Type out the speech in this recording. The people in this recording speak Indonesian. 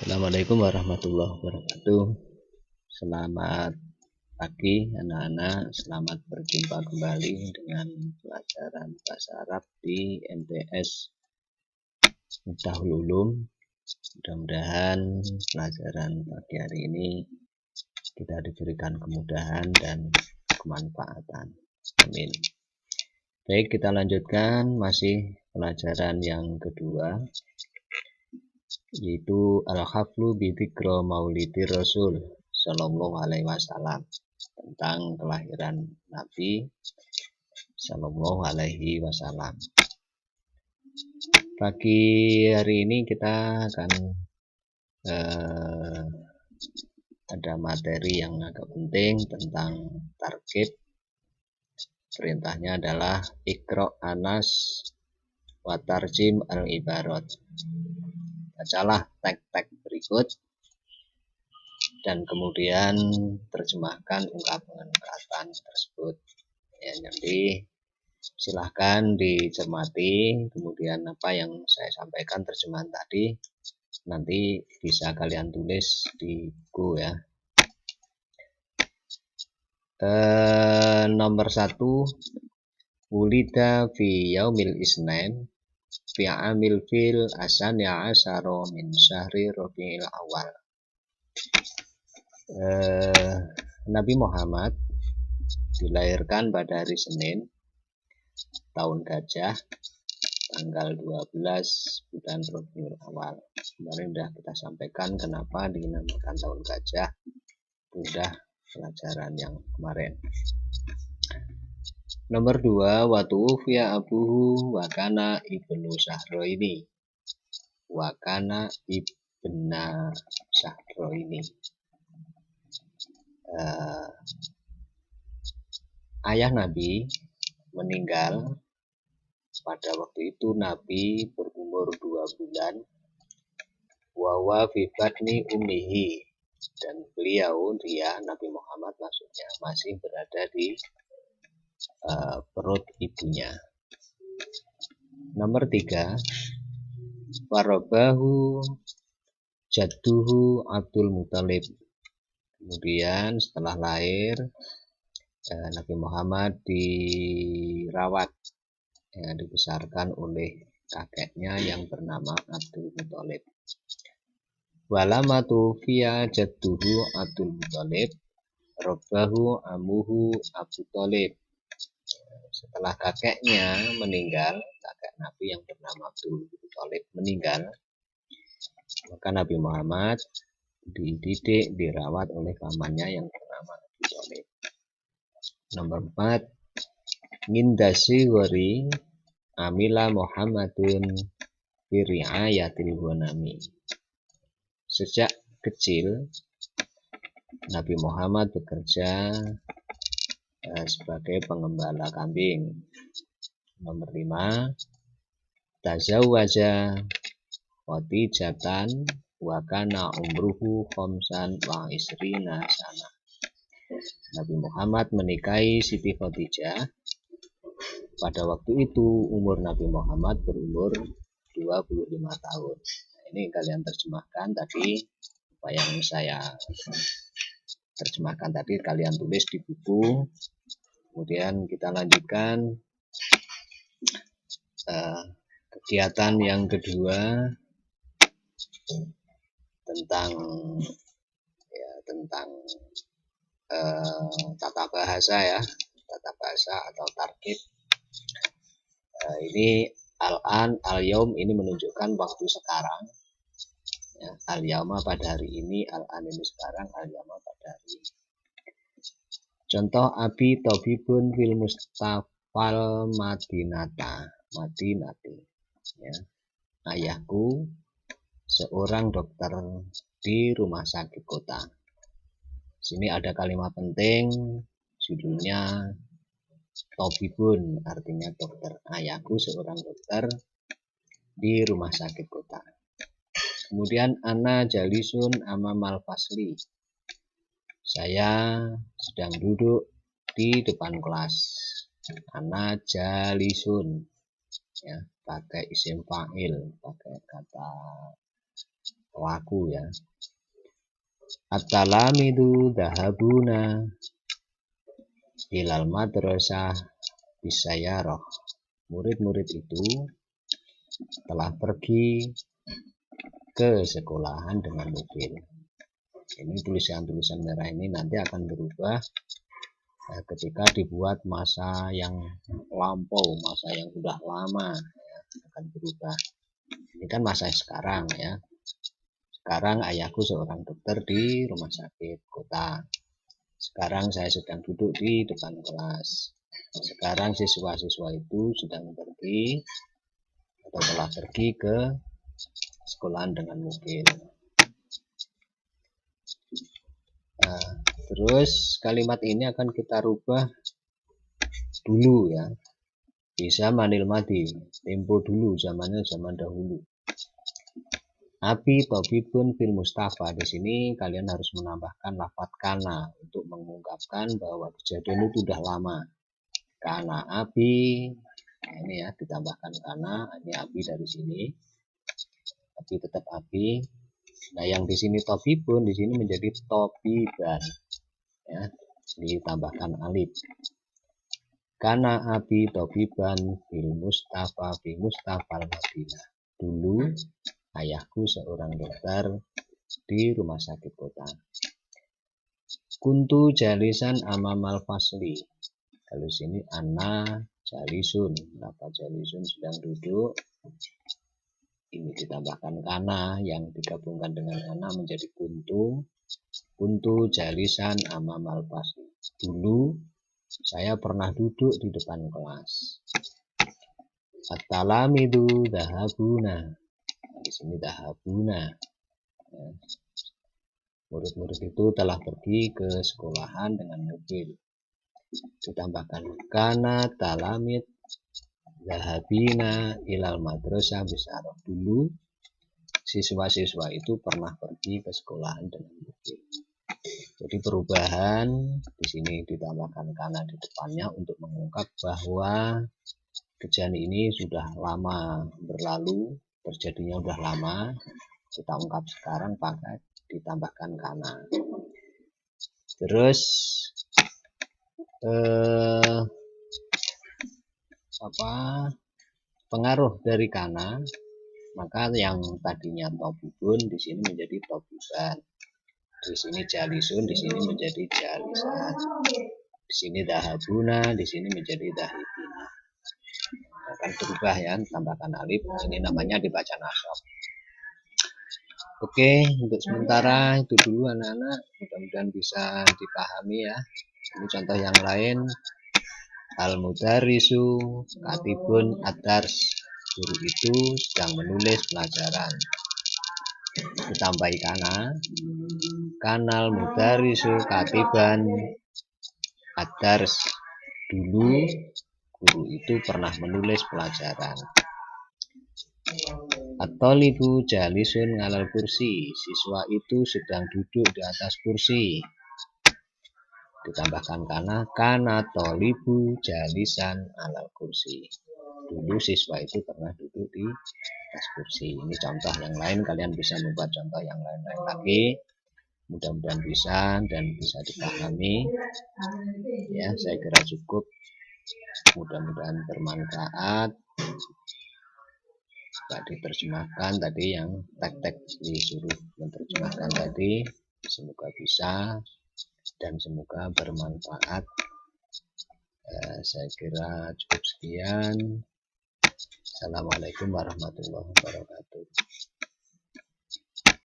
Assalamualaikum warahmatullahi wabarakatuh. Selamat pagi anak-anak, selamat berjumpa kembali dengan pelajaran bahasa Arab di MTS Miftahul Ulum. Mudah-mudahan pelajaran pagi hari ini kita diberikan kemudahan dan kemanfaatan. Amin. Baik, kita lanjutkan masih pelajaran yang kedua, yaitu Al-Haflu Bidzikra Maulidir Rasul Sallallahu Alaihi Wasallam, tentang kelahiran Nabi Sallallahu Alaihi Wasallam. Pagi hari ini kita akan ada materi yang agak penting tentang targhib. Perintahnya adalah Iqra Anas wa tarjim al-ibarat. Bacalah teks-teks berikut dan kemudian terjemahkan ungkapan-ungkapan tersebut. Ya, nanti silahkan dicermati, kemudian apa yang saya sampaikan terjemahan tadi nanti bisa kalian tulis di buku ya. Nomor 1, Wulida fi yaumil isnain fi amil fil asani asyara min syahri Rabiul Awal. Nabi Muhammad dilahirkan pada hari Senin tahun Gajah tanggal 12 bulan Rabiul Awal. Kemarin sudah kita sampaikan kenapa dinamakan tahun Gajah, sudah pelajaran yang kemarin. Nomor 2, wa tuwfiya abuhu wa kana ibnu Syahraini. Wa kana ibna Syahraini. Ayah Nabi meninggal pada waktu itu Nabi berumur 2 bulan. Wa fi batni ummihi, dan dia Nabi Muhammad maksudnya masih berada di perut ibunya. Nomor 3, warabahu jadduhu Abdul Muthalib. Kemudian setelah lahir Nabi Muhammad dirawat, dibesarkan oleh kakeknya yang bernama Abdul Muthalib. Walamatu fiya jadduhu Abdul Muthalib rabbahu amuhu Abu Thalib. Setelah kakeknya meninggal, kakek Nabi yang bernama Abdul Muthalib meninggal, maka Nabi Muhammad dididik, dirawat oleh pamannya yang bernama Abu Thalib. Nomor 4, ngindasi wari amila Muhammadun fi ri'ayatil ghanami. Sejak kecil Nabi Muhammad bekerja sebagai pengembala kambing. Nomor 5, tazawwaja Khadijatan wa kana umruhu khamsan wa isrina sana. Nabi Muhammad menikahi Siti Khadijah. Pada waktu itu umur Nabi Muhammad berumur 25 tahun. Ini kalian terjemahkan tadi, apa yang saya terjemahkan tadi kalian tulis di buku. Kemudian kita lanjutkan kegiatan yang kedua tentang tata bahasa ya, tata bahasa atau targhib. Ini al-an, al-yaum ini menunjukkan waktu sekarang ya, al-yauma pada hari ini, al-an ini sekarang, al-yauma pada hari ini. Contoh, abi tabibun fil mustafal madinati ya. Ayahku seorang dokter di rumah sakit kota. Sini ada kalimat penting, judulnya tabibun, artinya dokter. Ayahku seorang dokter di rumah sakit kota. Kemudian ana jalisun amamal fasli. Saya sedang duduk di depan kelas. Ana jalisun ya, pakai isim fa'il, pakai kata laku ya. At-talamidu dahabuna ilal madrasah bisayaroh. Murid-murid itu telah pergi ke sekolahan dengan mobil. Ini tulisan-tulisan merah ini nanti akan berubah ketika dibuat masa yang lampau, masa yang sudah lama ya, akan berubah. Ini kan masa sekarang ya. Sekarang ayahku seorang dokter di rumah sakit kota. Sekarang saya sedang duduk di depan kelas. Sekarang siswa-siswa itu sedang pergi atau telah pergi ke sekolahan dengan mobil. Nah, terus kalimat ini akan kita rubah dulu ya. Bisa manil madi, tempo dulu, zamannya zaman dahulu. Abi tobibun fil mustafa. Di sini kalian harus menambahkan lafadz kana untuk mengungkapkan bahwa kejadian itu sudah lama. Kana abi, nah ini ya ditambahkan kana, ini abi dari sini. Abi tetap abi. Nah yang di sini tobibun di sini menjadi tobiban. Ya, ditambahkan alif. Kana abi tobiban fil mustafa fi mustafal Madinah. Dulu ayahku seorang dokter di rumah sakit kota. Kuntu jalisan amamal fasli. Kalau sini ana jalisun. Lafaz jalisun sedang duduk. Ini ditambahkan kana yang digabungkan dengan ana menjadi kuntu. Kuntu jalisan amamal fasli. Dulu saya pernah duduk di depan kelas. At-talamidu dahabuna. Di sini dahabuna. Murid-murid itu telah pergi ke sekolahan dengan mobil. Ditambahkan kana talamid dahabina ilal madrasah bisaroh. Dulu siswa-siswa itu pernah pergi ke sekolahan dengan mobil. Jadi perubahan di sini ditambahkan kana di depannya untuk mengungkap bahwa kejadian ini sudah lama berlalu, terjadinya sudah lama. Kita ungkap sekarang pakai ditambahkan kana. Terus pengaruh dari kana, maka yang tadinya tobibun di sini menjadi tobiban. Di sini jalisun, di sini menjadi jalisan. Di sini dahabuna, di sini menjadi dahibina. Akan berubah ya, tambahkan alif. Ini namanya dibaca nasab. Oke, untuk sementara itu dulu anak-anak. Mudah-mudahan bisa dipahami ya. Ini contoh yang lain. Al-mudarrisu katibun ad-dars. Guru itu sedang menulis pelajaran. Ditambahi kana. Kanal mudarrisu katiban ad-dars. Dulu guru itu pernah menulis pelajaran. At-talibu jalisun ngalal kursi. Siswa itu sedang duduk di atas kursi. Ditambahkan kana talibu jalisan alal kursi. Dulu siswa itu pernah duduk di atas kursi. Ini contoh yang lain, kalian bisa membuat contoh yang lain-lain lagi. Mudah-mudahan bisa dan bisa dipahami. Ya, saya kira cukup. Mudah-mudahan bermanfaat. Coba diterjemahkan tadi yang tek-tek disuruh menerjemahkan tadi. Semoga bisa dan semoga bermanfaat. Saya kira cukup sekian. Assalamualaikum warahmatullahi wabarakatuh.